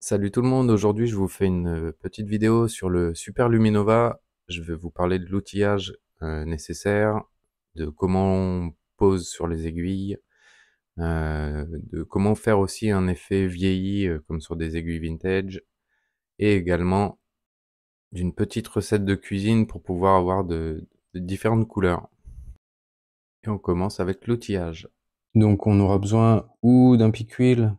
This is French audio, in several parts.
Salut tout le monde, aujourd'hui je vous fais une petite vidéo sur le Super Luminova. Je vais vous parler de l'outillage nécessaire, de comment on pose sur les aiguilles, de comment faire aussi un effet vieilli comme sur des aiguilles vintage, et également d'une petite recette de cuisine pour pouvoir avoir de différentes couleurs. Et on commence avec l'outillage. Donc on aura besoin ou d'un pic-huile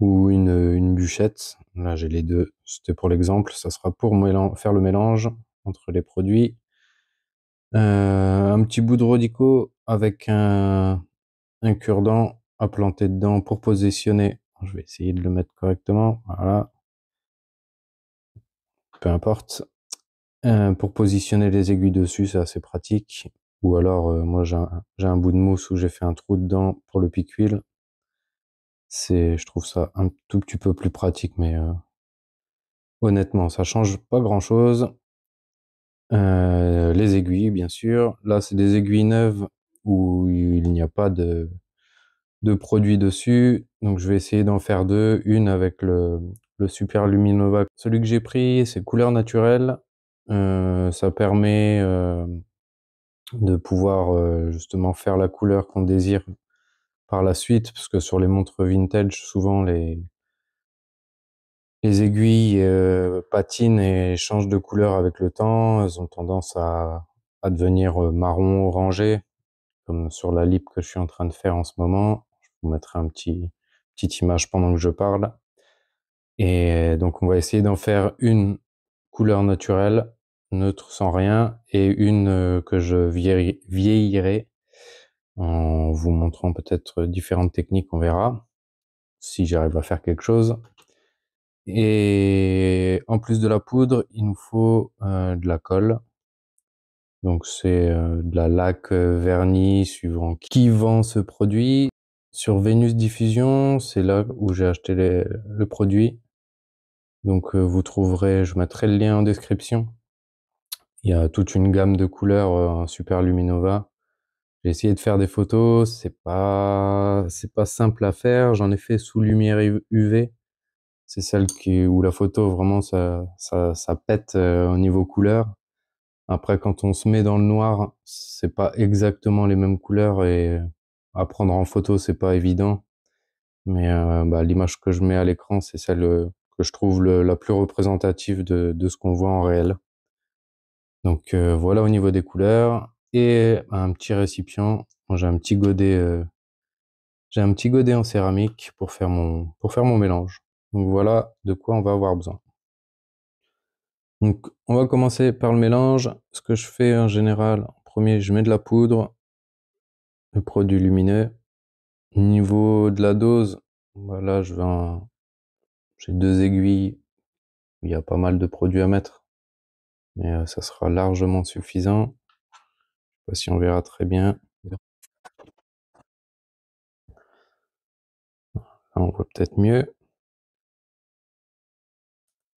ou une bûchette. Là, j'ai les deux. C'était pour l'exemple. Ça sera pour faire le mélange entre les produits. Un petit bout de rodico avec un cure-dent à planter dedans pour positionner. Je vais essayer de le mettre correctement. Voilà. Peu importe. Pour positionner les aiguilles dessus, c'est assez pratique. Ou alors, moi, j'ai un bout de mousse où j'ai fait un trou dedans pour le pic-huile. Je trouve ça un tout petit peu plus pratique, mais honnêtement, ça change pas grand-chose. Les aiguilles, bien sûr. Là, c'est des aiguilles neuves où il n'y a pas de produit dessus. Donc, je vais essayer d'en faire deux. Une avec le Super Luminova. Celui que j'ai pris, c'est couleur naturelle. Ça permet de pouvoir justement faire la couleur qu'on désire par la suite, parce que sur les montres vintage, souvent les aiguilles patinent et changent de couleur avec le temps. Elles ont tendance à devenir marron orangé, comme sur la lip que je suis en train de faire en ce moment. Je vous mettrai petite image pendant que je parle. Et donc on va essayer d'en faire une couleur naturelle, neutre sans rien, et une que je vieillirai en vous montrant peut-être différentes techniques, on verra si j'arrive à faire quelque chose. Et en plus de la poudre, il nous faut de la colle. Donc c'est de la laque vernis suivant qui vend ce produit. Sur Venus Diffusion, c'est là où j'ai acheté le produit. Donc vous trouverez, je mettrai le lien en description. Il y a toute une gamme de couleurs en Super Luminova. J'ai essayé de faire des photos, c'est pas simple à faire. J'en ai fait sous lumière UV. C'est celle où la photo vraiment ça pète au niveau couleur. Après, quand on se met dans le noir, c'est pas exactement les mêmes couleurs et à prendre en photo, c'est pas évident. Mais bah, l'image que je mets à l'écran, c'est celle que je trouve la plus représentative de ce qu'on voit en réel. Donc voilà au niveau des couleurs et un petit récipient. Moi, j'ai un petit godet en céramique pour faire mon mélange. Donc voilà de quoi on va avoir besoin. Donc on va commencer par le mélange. Ce que je fais en général, en premier, je mets de la poudre, le produit lumineux. Niveau de la dose, voilà, j'ai deux aiguilles. Il y a pas mal de produits à mettre, mais ça sera largement suffisant. Je sais pas si on verra très bien. Là, on voit peut-être mieux.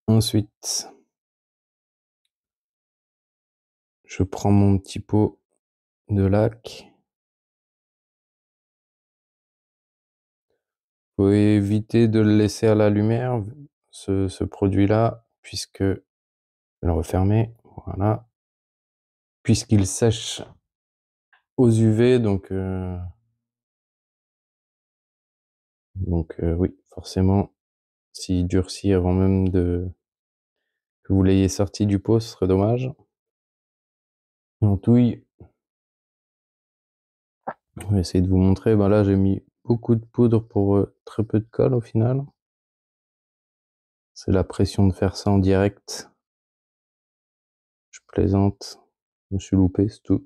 Ensuite, je prends mon petit pot de laque. Faut éviter de le laisser à la lumière, ce produit-là, puisque je vais le refermer, voilà, puisqu'il sèche aux UV, oui, forcément, s'il durcit avant même que vous l'ayez sorti du pot, ce serait dommage. On touille. Je vais essayer de vous montrer. Ben là, j'ai mis beaucoup de poudre pour très peu de colle au final. C'est la pression de faire ça en direct. Je plaisante. Je me suis loupé, c'est tout.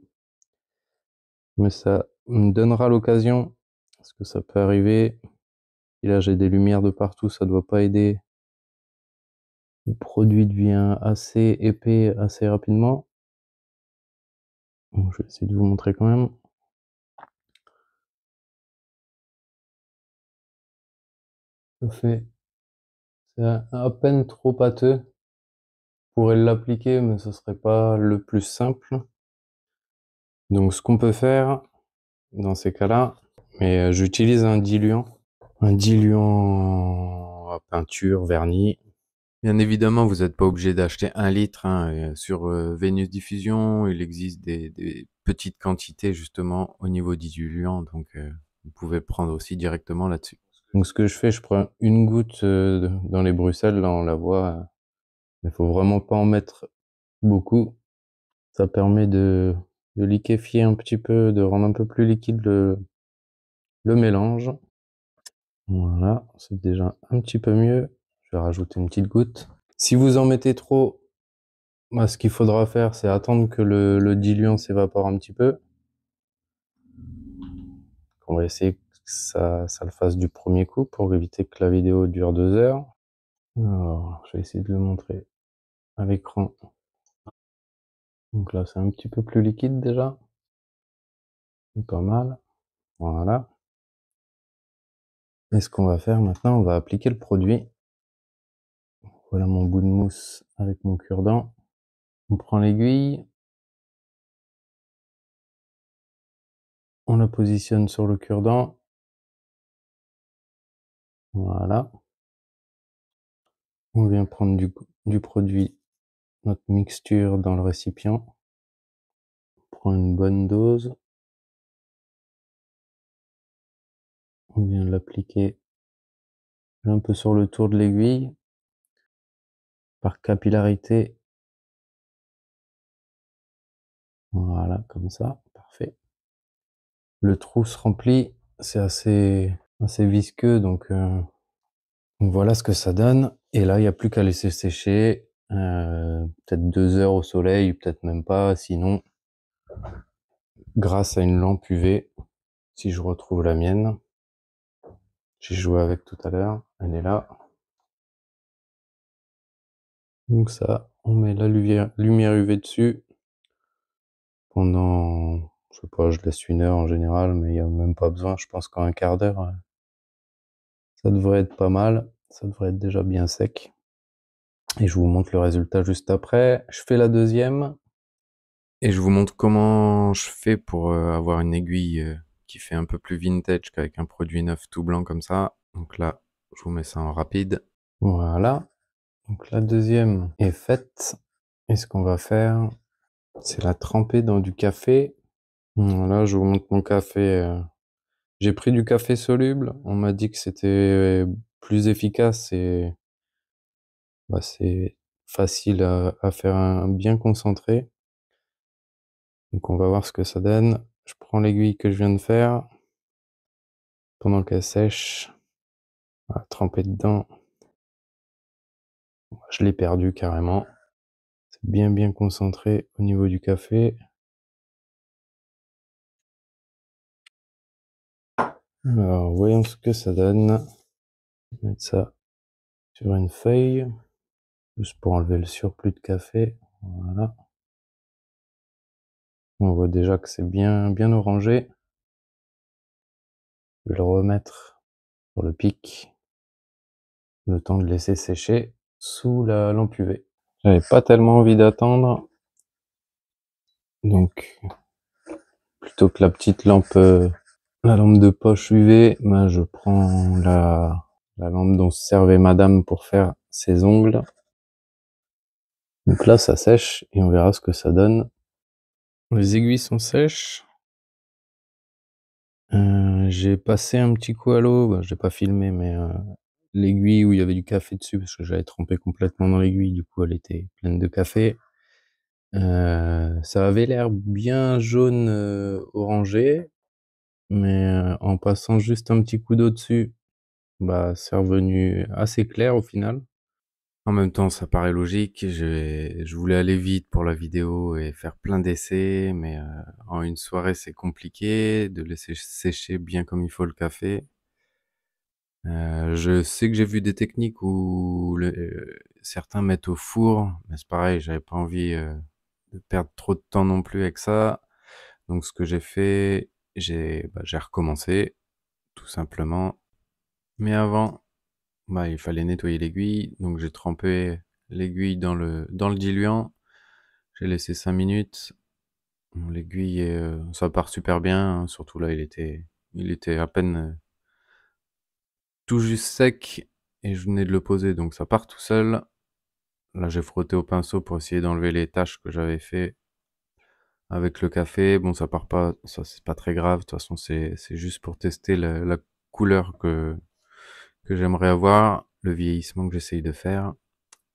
Mais ça me donnera l'occasion, parce que ça peut arriver. Et là, j'ai des lumières de partout, ça doit pas aider. Le produit devient assez épais assez rapidement. Bon, je vais essayer de vous montrer quand même. C'est à peine trop pâteux. Je pourrais l'appliquer, mais ce serait pas le plus simple. Donc, ce qu'on peut faire dans ces cas-là, mais j'utilise un diluant en peinture, vernis. Bien évidemment, vous n'êtes pas obligé d'acheter 1 litre, hein, sur, Venus Diffusion, il existe des petites quantités justement au niveau diluant, donc vous pouvez prendre aussi directement là-dessus. Donc ce que je fais, je prends une goutte, dans les Bruxelles, là on la voit, il faut vraiment pas en mettre beaucoup. Ça permet de liquéfier un petit peu, de rendre un peu plus liquide le mélange. Voilà, c'est déjà un petit peu mieux. Je vais rajouter une petite goutte. Si vous en mettez trop, bah, ce qu'il faudra faire, c'est attendre que le diluant s'évapore un petit peu. On va essayer que ça le fasse du premier coup pour éviter que la vidéo dure 2 heures. Alors, je vais essayer de le montrer à l'écran. Donc là, c'est un petit peu plus liquide déjà. C'est pas mal. Voilà. Et ce qu'on va faire maintenant, on va appliquer le produit. Voilà mon bout de mousse avec mon cure-dent. On prend l'aiguille, on la positionne sur le cure-dent. Voilà. On vient prendre du produit, notre mixture dans le récipient. On prend une bonne dose. On vient l'appliquer un peu sur le tour de l'aiguille, par capillarité. Voilà, comme ça, parfait. Le trou se remplit, c'est assez visqueux, donc voilà ce que ça donne. Et là, il n'y a plus qu'à laisser sécher, peut-être 2 heures au soleil, peut-être même pas, sinon grâce à une lampe UV, si je retrouve la mienne. J'ai joué avec tout à l'heure, elle est là. Donc ça, on met la lumière UV dessus pendant, je sais pas, je laisse 1 heure en général, mais il n'y a même pas besoin, je pense qu'en un quart d'heure, ça devrait être pas mal, ça devrait être déjà bien sec. Et je vous montre le résultat juste après. Je fais la deuxième. Et je vous montre comment je fais pour avoir une aiguille qui fait un peu plus vintage qu'avec un produit neuf tout blanc comme ça. Donc là, je vous mets ça en rapide. Voilà. Donc la deuxième est faite. Et ce qu'on va faire, c'est la tremper dans du café. Voilà, je vous montre mon café. J'ai pris du café soluble. On m'a dit que c'était plus efficace et bah, c'est facile à faire un bien concentré. Donc on va voir ce que ça donne. Je prends l'aiguille que je viens de faire. Pendant qu'elle sèche, à tremper dedans. Je l'ai perdu carrément. C'est bien concentré au niveau du café. Alors, voyons ce que ça donne. Je vais mettre ça sur une feuille, juste pour enlever le surplus de café. Voilà. On voit déjà que c'est bien orangé. Je vais le remettre sur le pic, le temps de laisser sécher sous la lampe UV. J'avais pas tellement envie d'attendre, donc plutôt que la petite lampe, la lampe de poche UV, ben je prends la lampe dont se servait madame pour faire ses ongles. Donc là, ça sèche et on verra ce que ça donne. Les aiguilles sont sèches. J'ai passé un petit coup à l'eau, bah, j'ai pas filmé, mais l'aiguille où il y avait du café dessus, parce que j'avais trempé complètement dans l'aiguille, du coup elle était pleine de café. Ça avait l'air bien jaune, orangé, mais en passant juste un petit coup d'eau dessus, bah, c'est revenu assez clair au final. En même temps, ça paraît logique, je voulais aller vite pour la vidéo et faire plein d'essais, mais en une soirée, c'est compliqué de laisser sécher bien comme il faut le café. Je sais que j'ai vu des techniques où certains mettent au four, mais c'est pareil, j'avais pas envie, de perdre trop de temps non plus avec ça. Donc ce que j'ai fait, j'ai recommencé, tout simplement. Mais avant, bah, il fallait nettoyer l'aiguille, donc j'ai trempé l'aiguille dans le diluant. J'ai laissé 5 minutes. Bon, l'aiguille ça part super bien, hein, surtout là, il était à peine, tout juste sec et je venais de le poser, donc ça part tout seul. Là, j'ai frotté au pinceau pour essayer d'enlever les taches que j'avais fait avec le café. Bon, ça part pas, ça c'est pas très grave. De toute façon, c'est juste pour tester la couleur que j'aimerais avoir, le vieillissement que j'essaye de faire.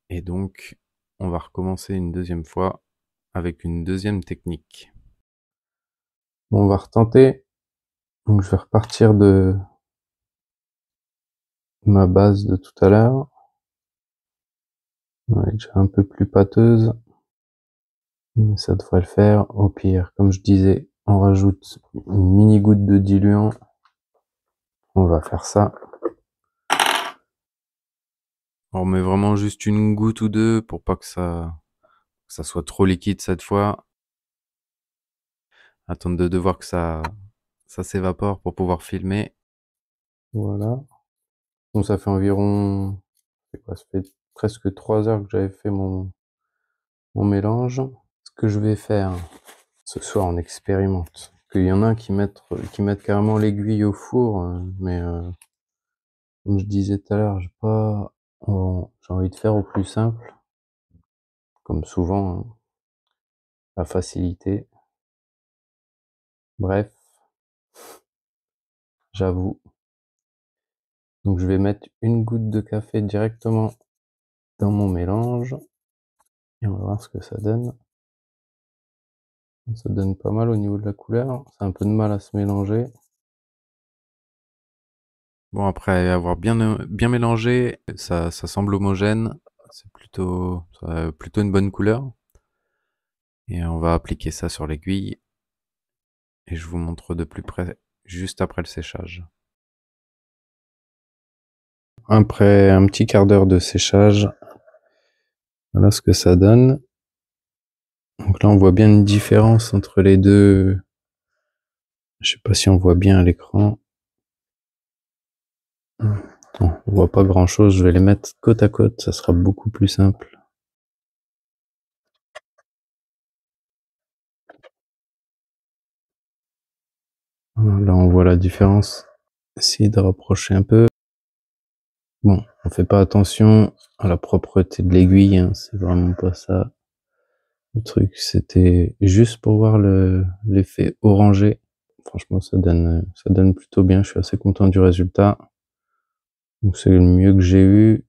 Et donc, on va recommencer une deuxième fois avec une deuxième technique. Bon, on va retenter. Donc, je vais repartir de ma base de tout à l'heure. Elle est déjà un peu plus pâteuse, mais ça devrait le faire. Au pire, comme je disais, on rajoute une mini goutte de diluant. On va faire ça. On met vraiment juste une goutte ou deux pour pas que ça soit trop liquide cette fois. Attendre de voir que ça s'évapore pour pouvoir filmer. Voilà. Donc ça fait environ, ça fait presque 3 heures que j'avais fait mon mélange. Ce que je vais faire, ce soir on expérimente. Qu'il y en a qui mettent carrément l'aiguille au four, mais comme je disais tout à l'heure, j'ai envie de faire au plus simple, comme souvent, hein, la facilité. Bref, j'avoue. Donc je vais mettre une goutte de café directement dans mon mélange et on va voir ce que ça donne. Ça donne pas mal au niveau de la couleur, c'est un peu de mal à se mélanger. Bon, après avoir bien mélangé, ça semble homogène, c'est plutôt une bonne couleur. Et on va appliquer ça sur l'aiguille et je vous montre de plus près juste après le séchage. Après un petit quart d'heure de séchage, voilà ce que ça donne. Donc là, on voit bien une différence entre les deux. Je sais pas si on voit bien à l'écran. On voit pas grand chose, je vais les mettre côte à côte, ça sera beaucoup plus simple. Là, on voit la différence. Essayer de rapprocher un peu. Bon, on fait pas attention à la propreté de l'aiguille, hein, c'est vraiment pas ça. Le truc, c'était juste pour voir l'effet orangé. Franchement, ça donne plutôt bien. Je suis assez content du résultat. Donc, c'est le mieux que j'ai eu.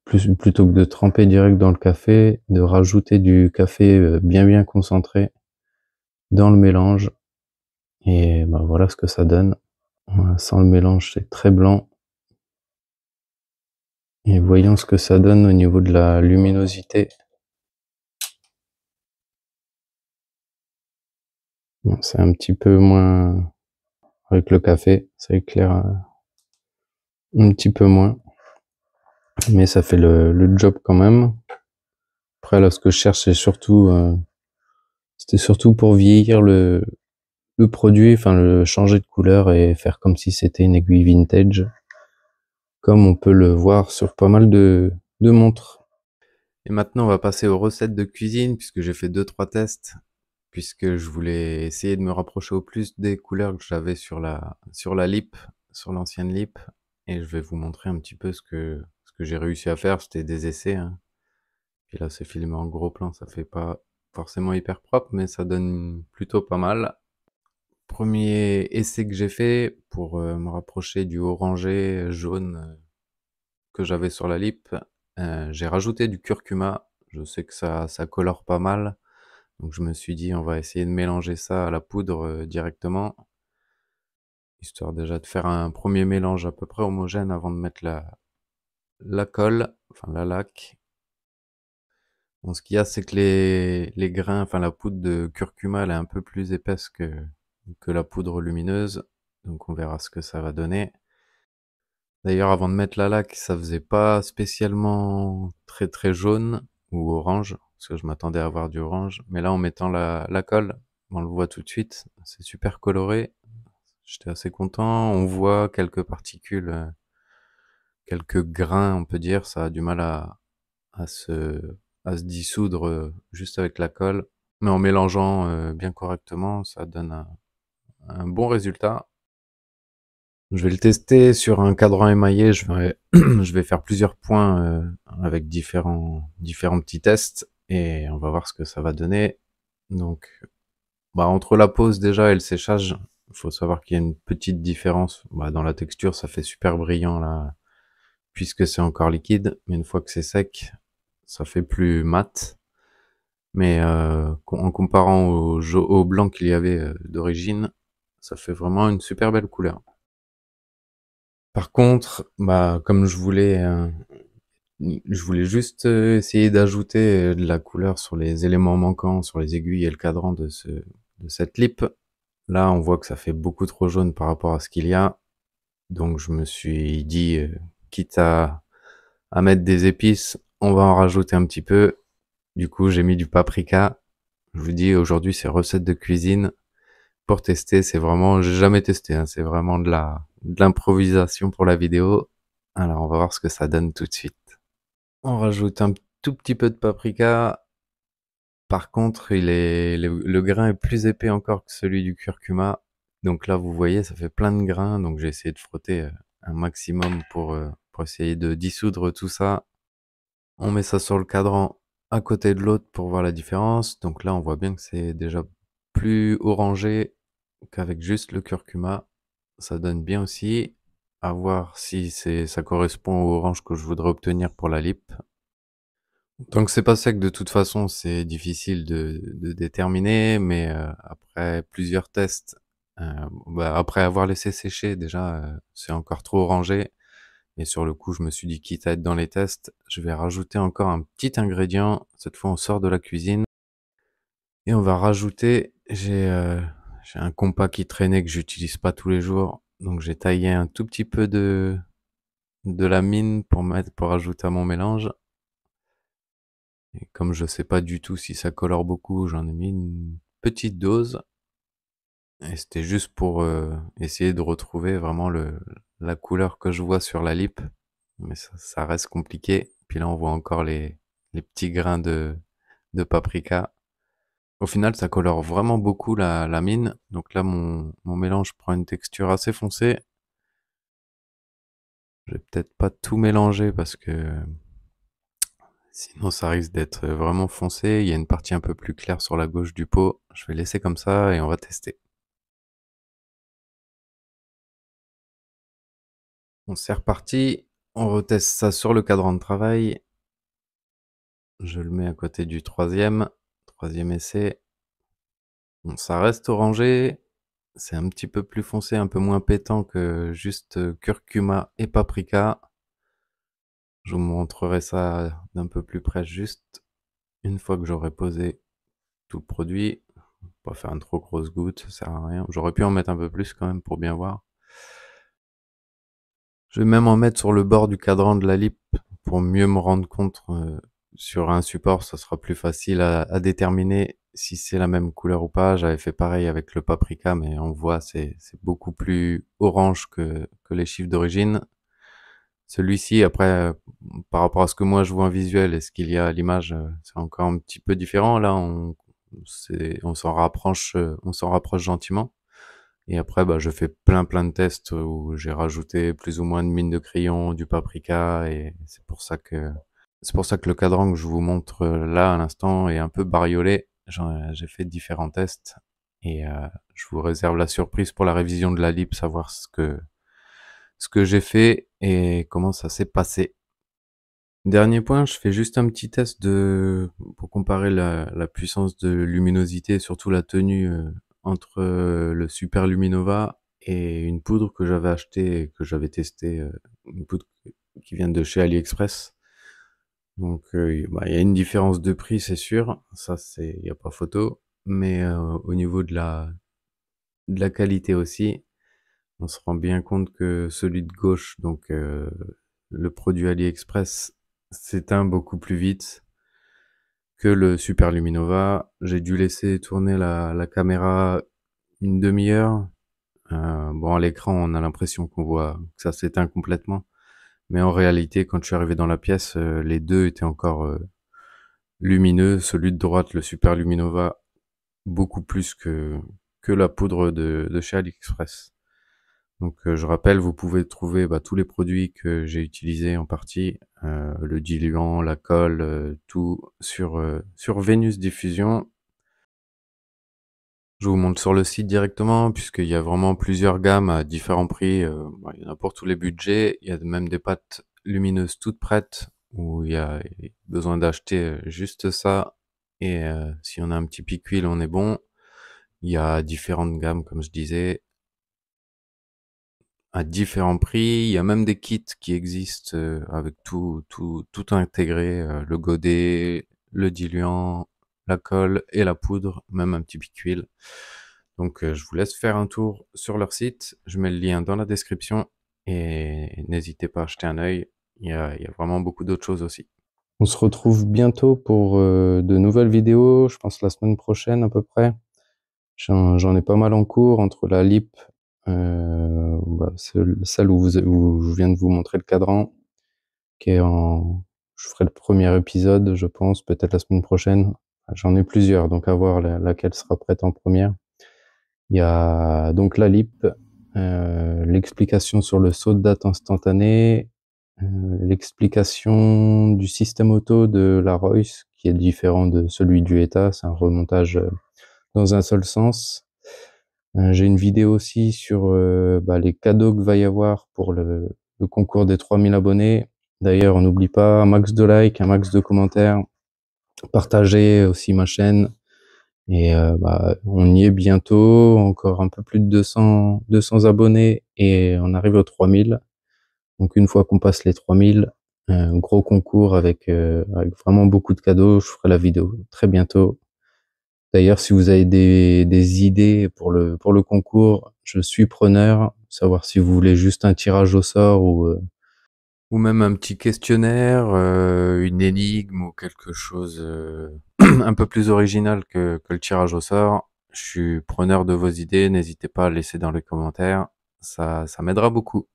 Plutôt que de tremper direct dans le café, de rajouter du café bien concentré dans le mélange. Et ben voilà ce que ça donne. Voilà, sans le mélange, c'est très blanc. Et voyons ce que ça donne au niveau de la luminosité. Bon, c'est un petit peu moins avec le café, ça éclaire un petit peu moins. Mais ça fait le job quand même. Après là, ce que je cherche, c'était surtout pour vieillir le produit, enfin le changer de couleur et faire comme si c'était une aiguille vintage, comme on peut le voir sur pas mal de montres. Et maintenant, on va passer aux recettes de cuisine, puisque j'ai fait 2-3 tests, puisque je voulais essayer de me rapprocher au plus des couleurs que j'avais sur la lip, sur l'ancienne lip, et je vais vous montrer un petit peu ce que j'ai réussi à faire. C'était des essais, hein. Puis là, c'est filmé en gros plan, ça fait pas forcément hyper propre, mais ça donne plutôt pas mal. Premier essai que j'ai fait pour me rapprocher du orangé jaune que j'avais sur la lip, j'ai rajouté du curcuma. Je sais que ça colore pas mal, donc je me suis dit on va essayer de mélanger ça à la poudre directement, histoire déjà de faire un premier mélange à peu près homogène avant de mettre la colle, enfin la laque. Bon, ce qu'il y a, c'est que les grains, enfin la poudre de curcuma, elle est un peu plus épaisse que la poudre lumineuse, donc on verra ce que ça va donner. D'ailleurs, avant de mettre la laque, ça faisait pas spécialement très jaune ou orange, parce que je m'attendais à avoir du orange. Mais là, en mettant la colle, on le voit tout de suite, c'est super coloré. J'étais assez content. On voit quelques particules, quelques grains, on peut dire. Ça a du mal à se dissoudre juste avec la colle. Mais en mélangeant bien correctement, ça donne un bon résultat. Je vais le tester sur un cadran émaillé. Je vais faire plusieurs points avec différents petits tests et on va voir ce que ça va donner. Donc, bah, entre la pose déjà et le séchage, il faut savoir qu'il y a une petite différence. Bah, dans la texture, ça fait super brillant là, puisque c'est encore liquide. Mais une fois que c'est sec, ça fait plus mat. Mais en comparant au blanc qu'il y avait d'origine, ça fait vraiment une super belle couleur. Par contre, bah, comme je voulais juste essayer d'ajouter de la couleur sur les éléments manquants, sur les aiguilles et le cadran de cette lip. Là, on voit que ça fait beaucoup trop jaune par rapport à ce qu'il y a. Donc, je me suis dit, quitte à mettre des épices, on va en rajouter un petit peu. Du coup, j'ai mis du paprika. Je vous dis, aujourd'hui, c'est recette de cuisine. Pour tester, j'ai jamais testé, hein, c'est vraiment de l'improvisation pour la vidéo. Alors, on va voir ce que ça donne tout de suite. On rajoute un tout petit peu de paprika. Par contre, le grain est plus épais encore que celui du curcuma. Donc là, vous voyez, ça fait plein de grains. Donc j'ai essayé de frotter un maximum pour essayer de dissoudre tout ça. On met ça sur le cadran à côté de l'autre pour voir la différence. Donc là, on voit bien que c'est déjà plus orangé qu'avec juste le curcuma. Ça donne bien aussi. À voir si ça correspond au orange que je voudrais obtenir pour la lip. Tant que c'est pas sec, de toute façon, c'est difficile de déterminer, mais après plusieurs tests, bah, après avoir laissé sécher, déjà, c'est encore trop orangé. Et sur le coup, je me suis dit, quitte à être dans les tests, je vais rajouter encore un petit ingrédient. Cette fois, on sort de la cuisine et on va rajouter. J'ai un compas qui traînait que j'utilise pas tous les jours, donc j'ai taillé un tout petit peu de la mine pour ajouter à mon mélange. Et comme je sais pas du tout si ça colore beaucoup, j'en ai mis une petite dose. Et c'était juste pour essayer de retrouver vraiment la couleur que je vois sur la lip. Mais ça reste compliqué. Puis là, on voit encore les petits grains de paprika. Au final, ça colore vraiment beaucoup la mine. Donc là, mon mélange prend une texture assez foncée. Je vais peut-être pas tout mélanger parce que sinon ça risque d'être vraiment foncé. Il y a une partie un peu plus claire sur la gauche du pot. Je vais laisser comme ça et on va tester. Bon, c'est reparti. On reteste ça sur le cadran de travail. Je le mets à côté du troisième essai. Bon, ça reste orangé. C'est un petit peu plus foncé, un peu moins pétant que juste curcuma et paprika. Je vous montrerai ça d'un peu plus près juste une fois que j'aurai posé tout le produit. Pas faire une trop grosse goutte, ça sert à rien. J'aurais pu en mettre un peu plus quand même pour bien voir. Je vais même en mettre sur le bord du cadran de la lip pour mieux me rendre compte sur un support, ça sera plus facile à déterminer si c'est la même couleur ou pas. J'avais fait pareil avec le paprika, mais on voit c'est beaucoup plus orange que les chiffres d'origine. Celui-ci, après, par rapport à ce que moi je vois en visuel et ce qu'il y a à l'image, c'est encore un petit peu différent. Là, on s'en rapproche gentiment. Et après, bah, je fais plein de tests où j'ai rajouté plus ou moins de mine de crayon, du paprika, et c'est pour ça que le cadran que je vous montre là à l'instant est un peu bariolé. J'ai fait différents tests et je vous réserve la surprise pour la révision de la lip, savoir ce que j'ai fait et comment ça s'est passé. Dernier point, je fais juste un petit test pour comparer la puissance de luminosité et surtout la tenue entre le Super Luminova et une poudre que j'avais achetée et que j'avais testée, une poudre qui vient de chez AliExpress. Donc, bah, il y a une différence de prix, c'est sûr. Ça, il n'y a pas photo. Mais au niveau de la qualité aussi, on se rend bien compte que celui de gauche, donc le produit AliExpress, s'éteint beaucoup plus vite que le Super Luminova. J'ai dû laisser tourner la caméra une demi-heure. Bon, à l'écran, on a l'impression qu'on voit que ça s'éteint complètement. Mais en réalité, quand je suis arrivé dans la pièce, les deux étaient encore lumineux. Celui de droite, le Super Luminova, beaucoup plus que la poudre de chez AliExpress. Donc je rappelle, vous pouvez trouver tous les produits que j'ai utilisés en partie, le diluant, la colle, tout sur Vénus Diffusion. Je vous montre sur le site directement puisqu'il y a vraiment plusieurs gammes à différents prix, il y en a pour tous les budgets. Il y a même des pâtes lumineuses toutes prêtes où il y a besoin d'acheter, juste ça et si on a un petit pic huile, on est bon. Il y a différentes gammes comme je disais, à différents prix. Il y a même des kits qui existent, avec tout intégré, le godet, le diluant, la colle et la poudre, même un petit pic huile. Donc je vous laisse faire un tour sur leur site. Je mets le lien dans la description et n'hésitez pas à jeter un œil. Il y a vraiment beaucoup d'autres choses aussi. On se retrouve bientôt pour de nouvelles vidéos, je pense la semaine prochaine à peu près. J'en ai pas mal en cours entre la lip, celle où je viens de vous montrer le cadran, qui est en... Je ferai le premier épisode, je pense, peut-être la semaine prochaine. J'en ai plusieurs, donc à voir laquelle sera prête en première. Il y a donc la lip, l'explication sur le saut de date instantané, l'explication du système auto de la Royce, qui est différent de celui du ETA, c'est un remontage dans un seul sens. J'ai une vidéo aussi sur les cadeaux que va y avoir pour le concours des 3000 abonnés. D'ailleurs, on n'oublie pas un max de likes, un max de commentaires, partagez aussi ma chaîne. Et on y est bientôt, encore un peu plus de 200 abonnés et on arrive aux 3000. Donc une fois qu'on passe les 3000, un gros concours avec vraiment beaucoup de cadeaux. Je ferai la vidéo très bientôt. D'ailleurs, si vous avez des idées pour le concours, je suis preneur. Savoir si vous voulez juste un tirage au sort ou même un petit questionnaire, une énigme ou quelque chose un peu plus original que le tirage au sort. Je suis preneur de vos idées, n'hésitez pas à le laisser dans les commentaires, ça m'aidera beaucoup.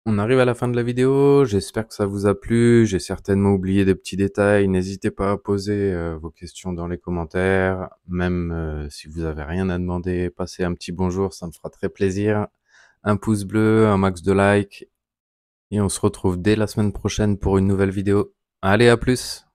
On arrive à la fin de la vidéo, j'espère que ça vous a plu, j'ai certainement oublié des petits détails, n'hésitez pas à poser vos questions dans les commentaires, même si vous avez rien à demander, passez un petit bonjour, ça me fera très plaisir. Un pouce bleu, un max de likes, et on se retrouve dès la semaine prochaine pour une nouvelle vidéo. Allez, à plus!